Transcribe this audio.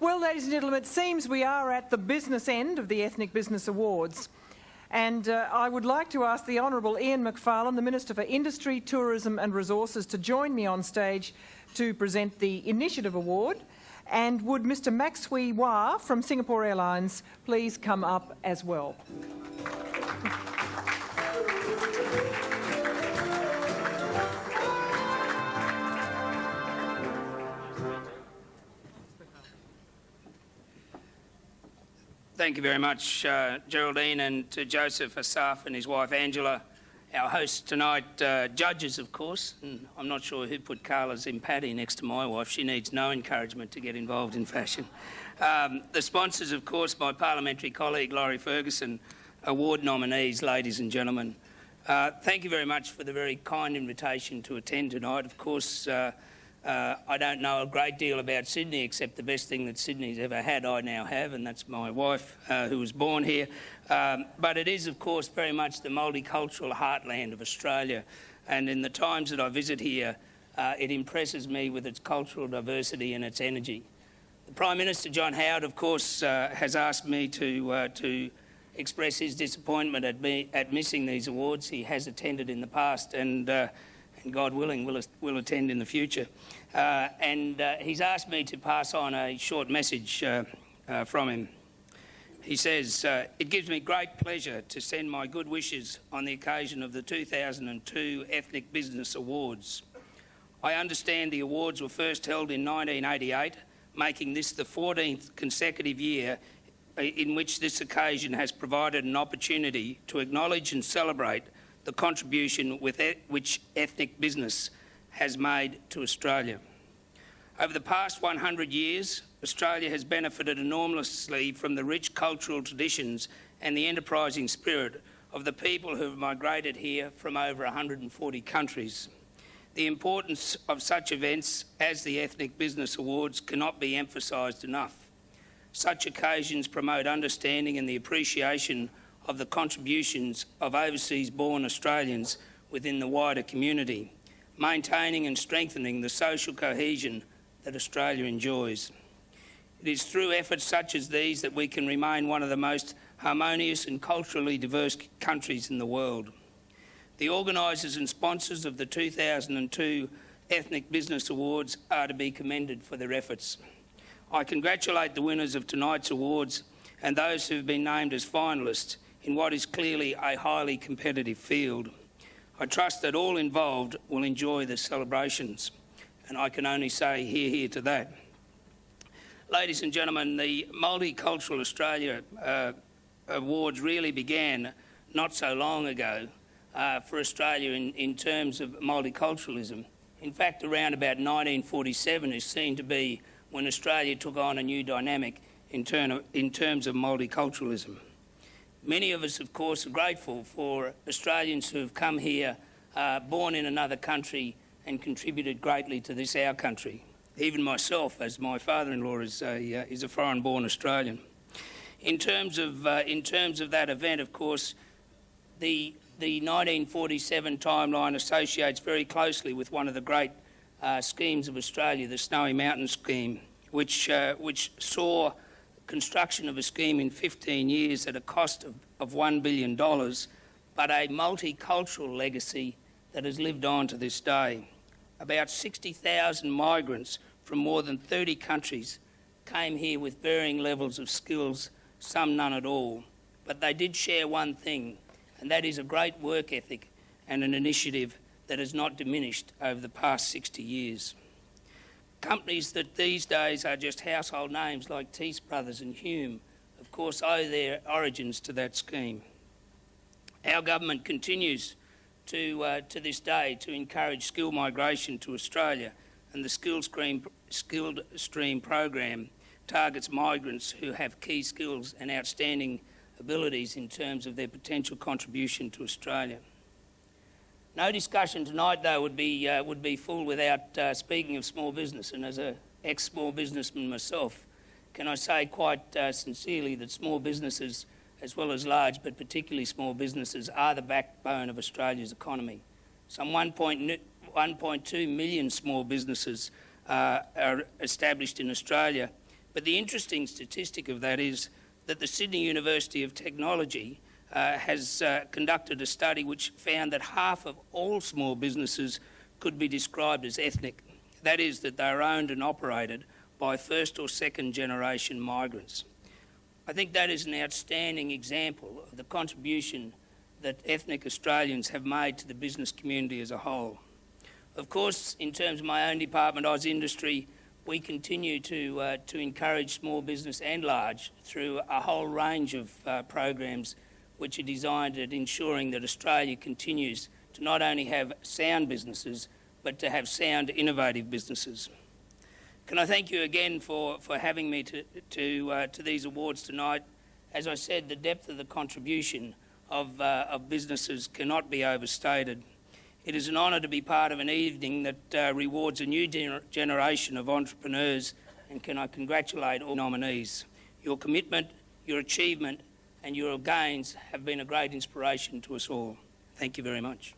Well, ladies and gentlemen, it seems we are at the business end of the Ethnic Business Awards. And I would like to ask the Honourable Ian MacFarlane, the Minister for Industry, Tourism and Resources, to join me on stage to present the Initiative Award. And would Mr Maxwee Wah from Singapore Airlines please come up as well. Thank you very much, Geraldine, and to Joseph Asaf and his wife Angela, our hosts tonight, judges, of course. And I'm not sure who put Carla's Impati next to my wife. She needs no encouragement to get involved in fashion. The sponsors, of course, my parliamentary colleague Laurie Ferguson, award nominees, ladies and gentlemen. Thank you very much for the very kind invitation to attend tonight. Of course, I don't know a great deal about Sydney, except the best thing that Sydney's ever had I now have, and that's my wife, who was born here. But it is, of course, very much the multicultural heartland of Australia. And in the times that I visit here, it impresses me with its cultural diversity and its energy. The Prime Minister, John Howard, of course, has asked me to express his disappointment at missing these awards. He has attended in the past, and God willing, will attend in the future. He's asked me to pass on a short message from him. He says, "It gives me great pleasure to send my good wishes on the occasion of the 2002 Ethnic Business Awards. I understand the awards were first held in 1988, making this the 14th consecutive year in which this occasion has provided an opportunity to acknowledge and celebrate the contribution which ethnic business has made to Australia. Over the past 100 years, Australia has benefited enormously from the rich cultural traditions and the enterprising spirit of the people who have migrated here from over 140 countries. The importance of such events as the Ethnic Business Awards cannot be emphasised enough. Such occasions promote understanding and the appreciation of the contributions of overseas-born Australians within the wider community, maintaining and strengthening the social cohesion that Australia enjoys. It is through efforts such as these that we can remain one of the most harmonious and culturally diverse countries in the world. The organisers and sponsors of the 2002 Ethnic Business Awards are to be commended for their efforts. I congratulate the winners of tonight's awards and those who have been named as finalists in what is clearly a highly competitive field. I trust that all involved will enjoy the celebrations, and I can only say hear, hear to that. Ladies and gentlemen, the Multicultural Australia Awards really began not so long ago for Australia in terms of multiculturalism. In fact, around about 1947 is seen to be when Australia took on a new dynamic in terms of multiculturalism. Many of us, of course, are grateful for Australians who have come here, born in another country and contributed greatly to this, our country. Even myself, as my father-in-law is a foreign-born Australian. In terms of that event, of course, the 1947 timeline associates very closely with one of the great schemes of Australia, the Snowy Mountain Scheme, which saw construction of a scheme in 15 years at a cost of $1 billion, but a multicultural legacy that has lived on to this day. About 60,000 migrants from more than 30 countries came here with varying levels of skills, some none at all. But they did share one thing, and that is a great work ethic and an initiative that has not diminished over the past 60 years. Companies that these days are just household names like Teese Brothers and Hume, of course, owe their origins to that scheme. Our government continues to this day to encourage skill migration to Australia, and the Skilled Stream program targets migrants who have key skills and outstanding abilities in terms of their potential contribution to Australia. No discussion tonight, though, would be full without speaking of small business. And as an ex-small businessman myself, can I say quite sincerely that small businesses, as well as large, but particularly small businesses, are the backbone of Australia's economy. Some 1.2 million small businesses are established in Australia, But the interesting statistic of that is that the Sydney University of Technology has conducted a study which found that half of all small businesses could be described as ethnic. That is, that they are owned and operated by first or second generation migrants. I think that is an outstanding example of the contribution that ethnic Australians have made to the business community as a whole. Of course, in terms of my own department, Oz Industry, we continue to encourage small business and large through a whole range of programs which are designed at ensuring that Australia continues to not only have sound businesses, but to have sound, innovative businesses. Can I thank you again for having me to these awards tonight? As I said, the depth of the contribution of businesses cannot be overstated. It is an honour to be part of an evening that rewards a new generation of entrepreneurs, and can I congratulate all nominees. Your commitment, your achievement and your gains have been a great inspiration to us all. Thank you very much.